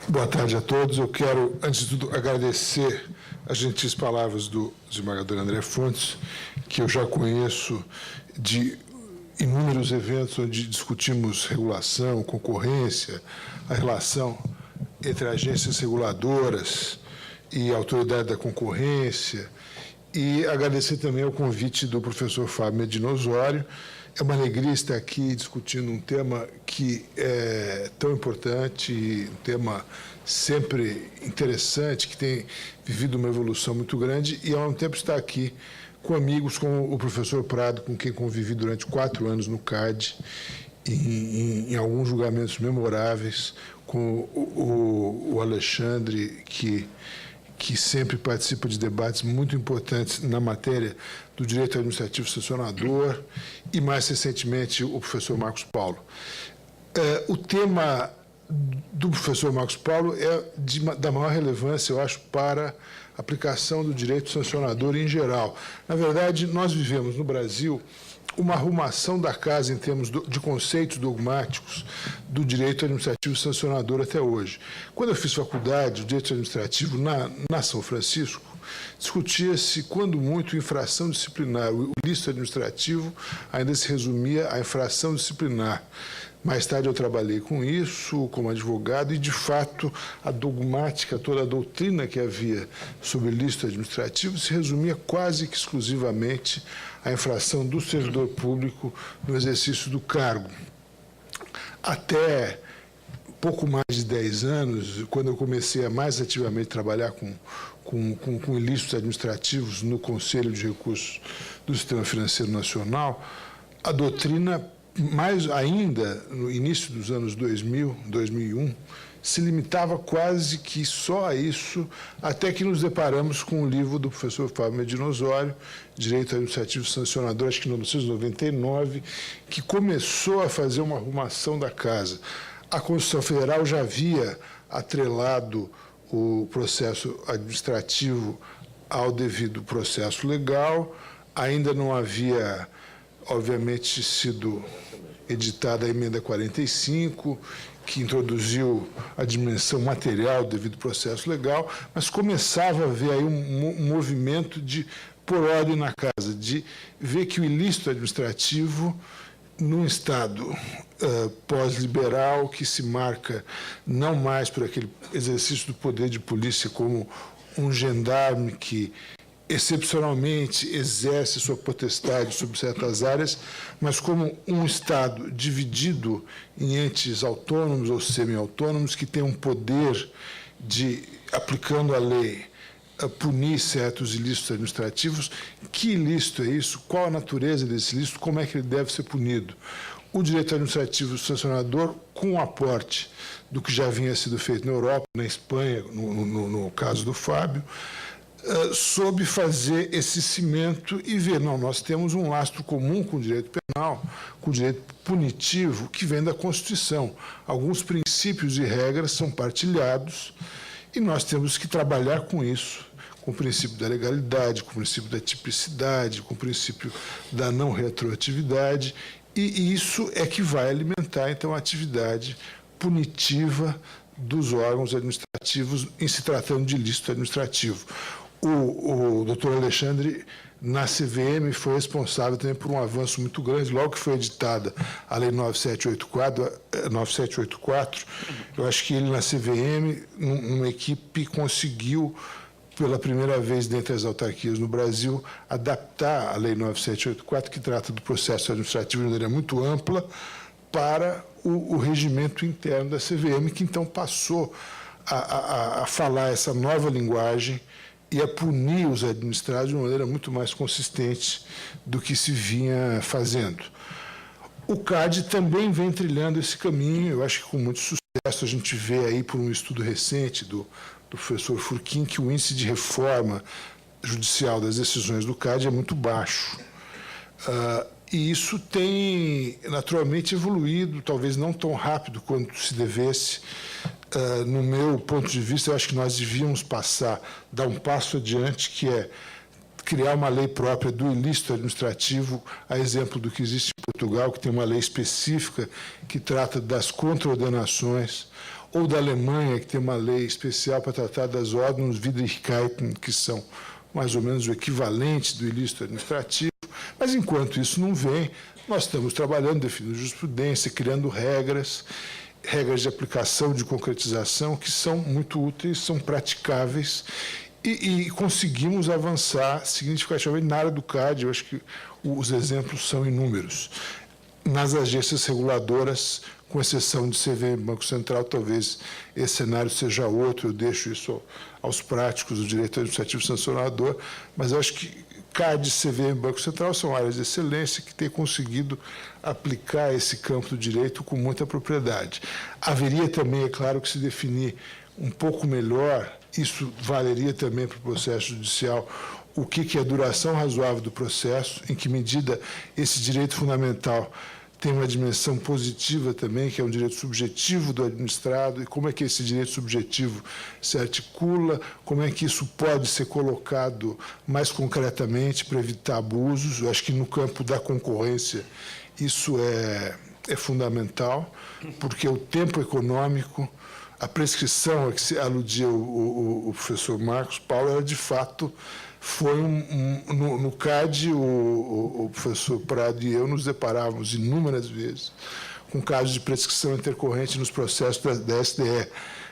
Boa tarde a todos. Eu quero, antes de tudo, agradecer as gentis palavras do desembargador André Fontes, que eu já conheço de inúmeros eventos onde discutimos regulação, concorrência, a relação entre agências reguladoras e a autoridade da concorrência, e agradecer também o convite do professor Fábio Medina Osório. É uma alegria estar aqui discutindo um tema que é tão importante, um tema sempre interessante, que tem vivido uma evolução muito grande, e, ao mesmo tempo, estar aqui com amigos como o professor Prado, com quem convivi durante 4 anos no CAD, em alguns julgamentos memoráveis, com o Alexandre, que sempre participa de debates muito importantes na matéria do direito administrativo sancionador, e, mais recentemente, o professor Marcos Paulo. O tema do professor Marcos Paulo é da maior relevância, eu acho, para a aplicação do direito sancionador em geral. Na verdade, nós vivemos no Brasil uma arrumação da casa em termos de conceitos dogmáticos do direito administrativo sancionador até hoje. Quando eu fiz faculdade, o direito administrativo na São Francisco, discutia-se, quando muito, infração disciplinar. O ilícito administrativo ainda se resumia à infração disciplinar. Mais tarde eu trabalhei com isso, como advogado, e, de fato, a dogmática, toda a doutrina que havia sobre o ilícito administrativo se resumia quase que exclusivamente à infração do servidor público no exercício do cargo. Até pouco mais de 10 anos, quando eu comecei a mais ativamente trabalhar com ilícitos administrativos no Conselho de Recursos do Sistema Financeiro Nacional, a doutrina, mais ainda no início dos anos 2000, 2001, se limitava quase que só a isso, até que nos deparamos com o livro do professor Fábio Medina Osório, Direito Administrativo Sancionador, acho que em 1999, que começou a fazer uma arrumação da casa. A Constituição Federal já havia atrelado o processo administrativo ao devido processo legal, ainda não havia, obviamente, sido editada a emenda 45, que introduziu a dimensão material do devido processo legal, mas começava a haver aí um movimento de pôr ordem na casa, de ver que o ilícito administrativo, num Estado pós-liberal, que se marca não mais por aquele exercício do poder de polícia como um gendarme que excepcionalmente exerce sua potestade sobre certas áreas, mas como um Estado dividido em entes autônomos ou semi-autônomos que tem um poder de, aplicando a lei, punir certos ilícitos administrativos. Que ilícito é isso? Qual a natureza desse ilícito? Como é que ele deve ser punido? O direito administrativo sancionador, com o aporte do que já vinha sido feito na Europa, na Espanha, no caso do Fábio, soube fazer esse cimento e ver, não, nós temos um lastro comum com o direito penal, com o direito punitivo, que vem da Constituição. Alguns princípios e regras são partilhados e nós temos que trabalhar com isso, com o princípio da legalidade, com o princípio da tipicidade, com o princípio da não retroatividade, e isso é que vai alimentar, então, a atividade punitiva dos órgãos administrativos em se tratando de ilícito administrativo. O doutor Alexandre, na CVM, foi responsável também por um avanço muito grande. Logo que foi editada a Lei 9784, eu acho que ele, na CVM, numa equipe, conseguiu, pela primeira vez dentre as autarquias no Brasil, adaptar a Lei 9784, que trata do processo administrativo de maneira muito ampla, para o regimento interno da CVM, que então passou a falar essa nova linguagem e a punir os administrados de uma maneira muito mais consistente do que se vinha fazendo. O CAD também vem trilhando esse caminho, eu acho que com muito sucesso. A gente vê aí, por um estudo recente do professor Furquim, que o índice de reforma judicial das decisões do CAD é muito baixo. E isso tem, naturalmente, evoluído, talvez não tão rápido quanto se devesse. No meu ponto de vista, eu acho que nós devíamos dar um passo adiante, que é criar uma lei própria do ilícito administrativo, a exemplo do que existe em Portugal, que tem uma lei específica que trata das contraordenações, ou da Alemanha, que tem uma lei especial para tratar das Ordnungswidrigkeiten, que são mais ou menos o equivalente do ilícito administrativo. Mas, enquanto isso não vem, nós estamos trabalhando, definindo jurisprudência, criando regras de aplicação, de concretização, que são muito úteis, são praticáveis, e conseguimos avançar significativamente na área do CAD. Eu acho que os exemplos são inúmeros. Nas agências reguladoras, com exceção de CVM e Banco Central, talvez esse cenário seja outro, eu deixo isso aos práticos do direito administrativo sancionador, mas eu acho que CAD, CVM e Banco Central são áreas de excelência que têm conseguido aplicar esse campo do direito com muita propriedade. Haveria também, é claro, que se definir um pouco melhor, isso valeria também para o processo judicial, o que é a duração razoável do processo, em que medida esse direito fundamental tem uma dimensão positiva também, que é um direito subjetivo do administrado, e como é que esse direito subjetivo se articula, como é que isso pode ser colocado mais concretamente para evitar abusos. Eu acho que no campo da concorrência isso é fundamental, porque o tempo econômico, a prescrição a que se aludia o professor Marcos Paulo, era de fato... Foi no CAD, o professor Prado e eu nos deparávamos inúmeras vezes com casos de prescrição intercorrente nos processos da SDE.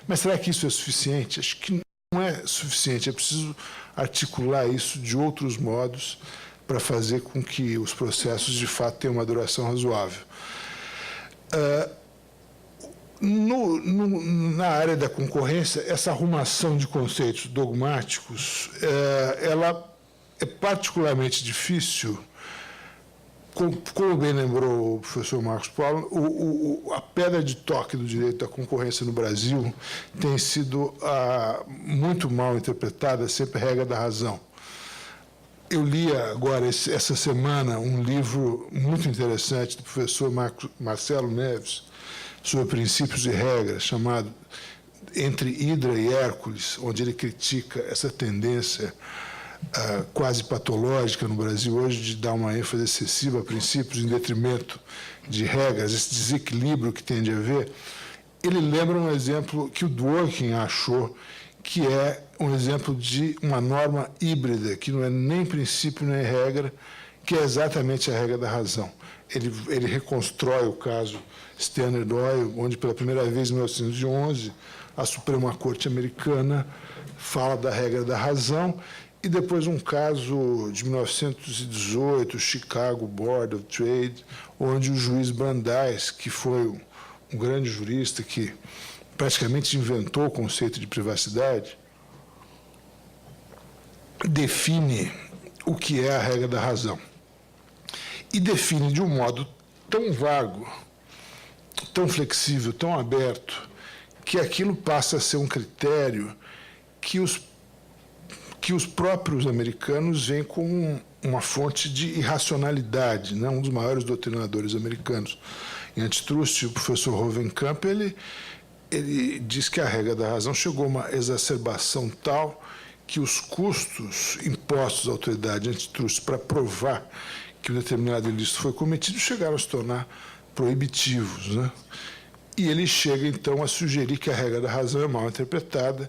Mas será que isso é suficiente? Acho que não é suficiente. É preciso articular isso de outros modos para fazer com que os processos, de fato, tenham uma duração razoável. Na área da concorrência, essa arrumação de conceitos dogmáticos, ela é particularmente difícil. Como bem lembrou o professor Marcos Paulo, a pedra de toque do direito da concorrência no Brasil tem sido muito mal interpretada, sempre a regra da razão. Eu li agora, essa semana, um livro muito interessante do professor Marcelo Neves, sobre princípios e regras, chamado Entre Hidra e Hércules, onde ele critica essa tendência quase patológica no Brasil hoje de dar uma ênfase excessiva a princípios em detrimento de regras, esse desequilíbrio que tende a haver. Ele lembra um exemplo que o Dworkin achou, que é um exemplo de uma norma híbrida, que não é nem princípio nem regra, que é exatamente a regra da razão. Ele reconstrói o caso Standard Oil, onde, pela primeira vez, em 1911, a Suprema Corte americana fala da regra da razão, e depois um caso de 1918, Chicago Board of Trade, onde o juiz Brandeis, que foi um grande jurista que praticamente inventou o conceito de privacidade, define o que é a regra da razão. E define de um modo tão vago, tão flexível, tão aberto, que aquilo passa a ser um critério que os próprios americanos veem como uma fonte de irracionalidade, né? Um dos maiores doutrinadores americanos em antitrust, o professor Hovenkamp, ele diz que a regra da razão chegou a uma exacerbação tal que os custos impostos à autoridade antitrust para provar que um determinado ilícito foi cometido chegaram a se tornar proibitivos, né? E ele chega, então, a sugerir que a regra da razão é mal interpretada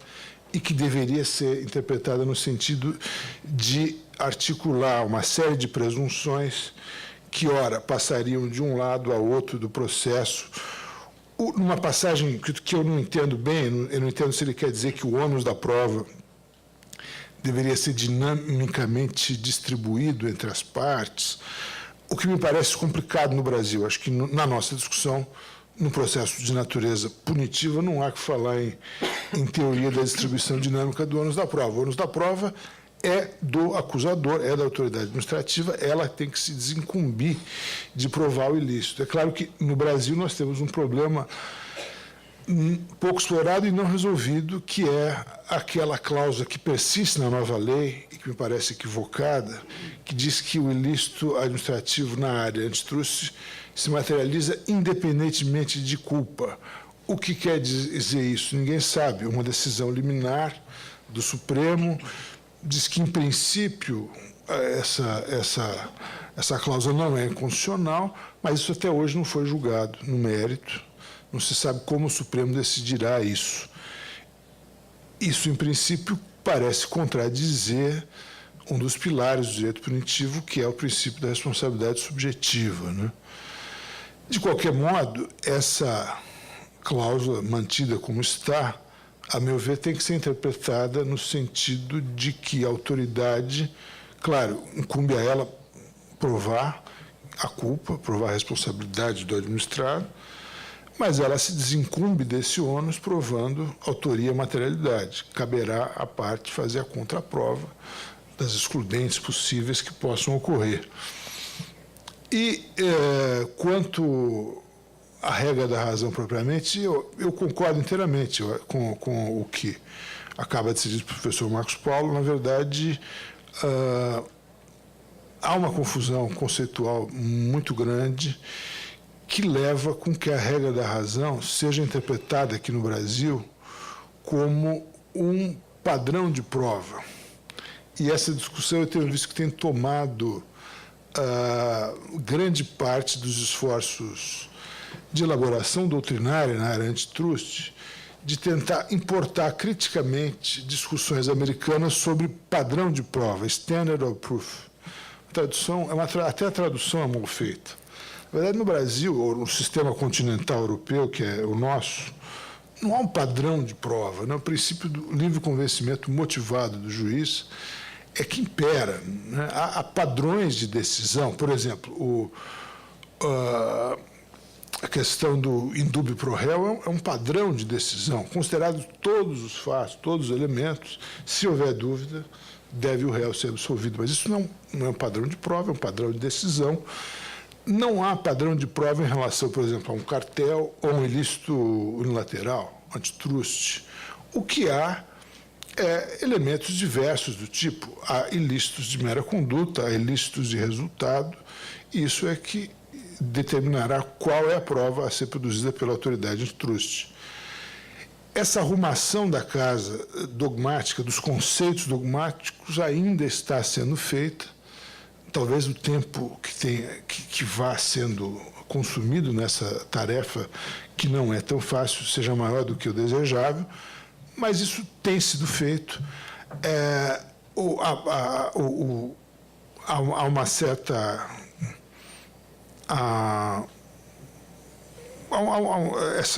e que deveria ser interpretada no sentido de articular uma série de presunções que, ora, passariam de um lado a outro do processo. Numa passagem que eu não entendo bem, eu não entendo se ele quer dizer que o ônus da prova deveria ser dinamicamente distribuído entre as partes, o que me parece complicado no Brasil. Acho que na nossa discussão, no processo de natureza punitiva, não há que falar em teoria da distribuição dinâmica do ônus da prova. O ônus da prova é do acusador, é da autoridade administrativa, ela tem que se desincumbir de provar o ilícito. É claro que no Brasil nós temos um problema pouco explorado e não resolvido, que é aquela cláusula que persiste na nova lei, e que me parece equivocada, que diz que o ilícito administrativo na área antitrust se materializa independentemente de culpa. O que quer dizer isso? Ninguém sabe. Uma decisão liminar do Supremo diz que, em princípio, essa cláusula não é inconstitucional, mas isso até hoje não foi julgado no mérito. Não se sabe como o Supremo decidirá isso. Isso, em princípio, parece contradizer um dos pilares do direito punitivo, que é o princípio da responsabilidade subjetiva, né? De qualquer modo, essa cláusula mantida como está, a meu ver, tem que ser interpretada no sentido de que a autoridade, claro, incumbe a ela provar a culpa, provar a responsabilidade do administrado, mas ela se desincumbe desse ônus provando autoria e materialidade. Caberá à parte fazer a contraprova das excludentes possíveis que possam ocorrer. E quanto à regra da razão propriamente, eu concordo inteiramente com o que acaba de ser dito pelo professor Marcos Paulo. Na verdade, há uma confusão conceitual muito grande que leva com que a regra da razão seja interpretada aqui no Brasil como um padrão de prova. E essa discussão eu tenho visto que tem tomado grande parte dos esforços de elaboração doutrinária na área antitrust, de tentar importar criticamente discussões americanas sobre padrão de prova, standard of proof. Até a tradução é mal feita. Na verdade, no Brasil, ou no sistema continental europeu, que é o nosso, não há um padrão de prova, né? O princípio do livre convencimento motivado do juiz é que impera, né? Há padrões de decisão. Por exemplo, a questão do indúbio pro réu é um padrão de decisão, considerados todos os fatos, todos os elementos. Se houver dúvida, deve o réu ser absolvido. Mas isso não é um padrão de prova, é um padrão de decisão. Não há padrão de prova em relação, por exemplo, a um cartel ou um ilícito unilateral, antitrust. O que há é elementos diversos do tipo. Há ilícitos de mera conduta, há ilícitos de resultado. Isso é que determinará qual é a prova a ser produzida pela autoridade antitrust. Essa arrumação da casa dogmática, dos conceitos dogmáticos, ainda está sendo feita. Talvez o tempo que vá sendo consumido nessa tarefa, que não é tão fácil, seja maior do que o desejável, mas isso tem sido feito. Há uma certa...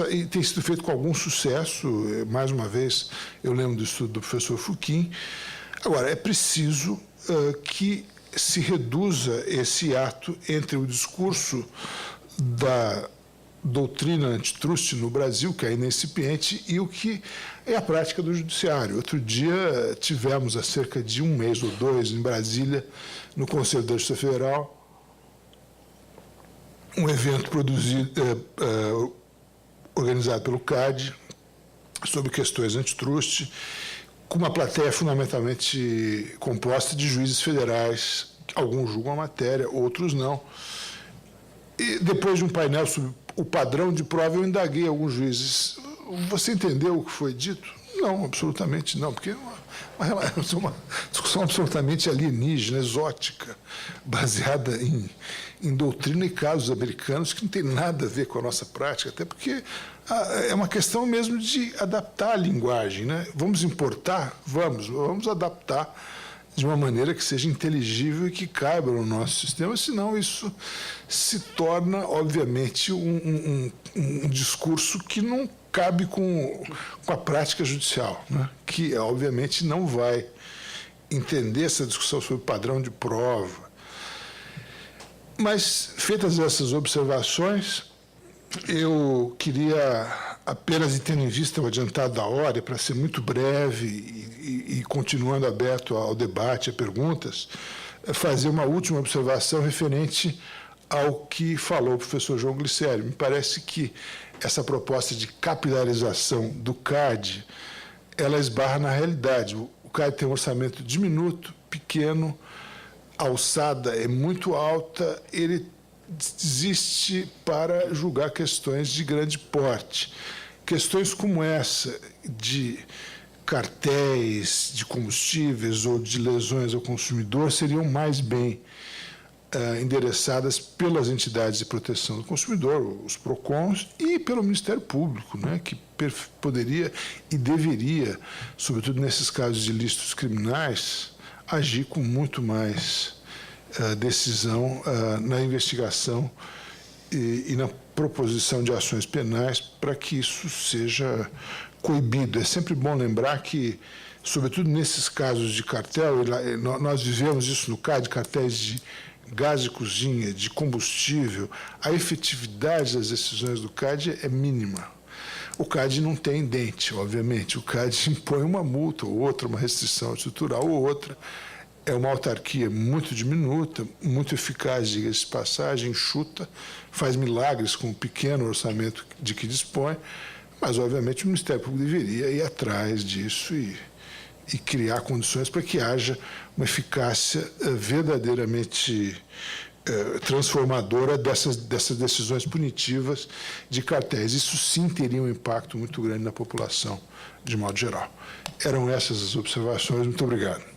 e tem sido feito com algum sucesso. Mais uma vez, eu lembro do estudo do professor Fouquin. Agora, é preciso que se reduza esse ato entre o discurso da doutrina antitrust no Brasil, que é incipiente, e o que é a prática do judiciário. Outro dia tivemos, há cerca de um mês ou dois, em Brasília, no Conselho da Justiça Federal, um evento organizado pelo CAD sobre questões antitrust, com uma plateia fundamentalmente composta de juízes federais. Alguns julgam a matéria, outros não. E depois de um painel sobre o padrão de prova, eu indaguei alguns juízes. Você entendeu o que foi dito? Não, absolutamente não, porque é uma discussão absolutamente alienígena, exótica, baseada em doutrina e casos americanos que não tem nada a ver com a nossa prática, até porque é uma questão mesmo de adaptar a linguagem, né? Vamos importar? Vamos adaptar de uma maneira que seja inteligível e que caiba no nosso sistema, senão isso se torna, obviamente, um discurso que não cabe com a prática judicial, né? Que, obviamente, não vai entender essa discussão sobre padrão de prova. Mas, feitas essas observações, eu queria apenas, tendo em vista o adiantado da hora, para ser muito breve e continuando aberto ao debate, a perguntas, fazer uma última observação referente ao que falou o professor João Glicério. Me parece que essa proposta de capilarização do CAD, ela esbarra na realidade. O CAD tem um orçamento diminuto, pequeno, a alçada é muito alta, ele existe para julgar questões de grande porte. Questões como essa de cartéis de combustíveis ou de lesões ao consumidor seriam mais bem endereçadas pelas entidades de proteção do consumidor, os PROCONs, e pelo Ministério Público, né, que poderia e deveria, sobretudo nesses casos de ilícitos criminais, agir com muito mais decisão na investigação e na proposição de ações penais para que isso seja coibido. É sempre bom lembrar que, sobretudo nesses casos de cartel, nós vivemos isso no CAD, cartéis de gás de cozinha, de combustível, a efetividade das decisões do CAD é mínima. O CAD não tem dente, obviamente. O CAD impõe uma multa ou outra, uma restrição estrutural ou outra. É uma autarquia muito diminuta, muito eficaz, diga-se de passagem, enxuta, faz milagres com o pequeno orçamento de que dispõe, mas, obviamente, o Ministério Público deveria ir atrás disso e criar condições para que haja uma eficácia verdadeiramente transformadora dessas decisões punitivas de cartéis. Isso sim teria um impacto muito grande na população, de modo geral. Eram essas as observações. Muito obrigado.